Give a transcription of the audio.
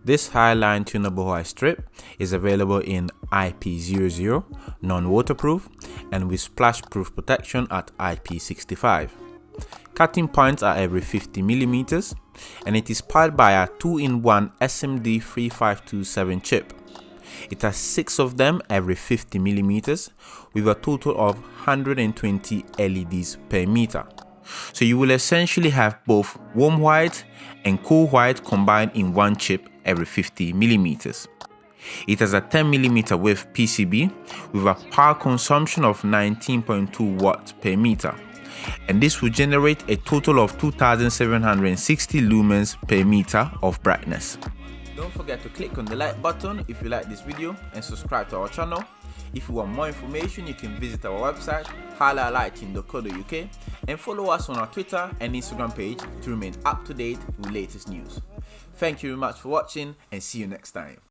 This Highline Tunable White strip is available in IP00, non-waterproof, and with splash-proof protection at IP65. Cutting points are every 50mm, and it is powered by a 2-in-1 SMD 3527 chip. It has 6 of them every 50mm, with a total of 120 LEDs per meter. So you will essentially have both warm white and cool white combined in one chip every 50mm. It has a 10mm width PCB with a power consumption of 19.2 watts per meter, and this will generate a total of 2760 lumens per meter of brightness. Don't forget to click on the like button if you like this video and subscribe to our channel. If you want more information, you can visit our website highlightlighting.co.uk and follow us on our Twitter and Instagram page to remain up to date with latest news. Thank you very much for watching and see you next time.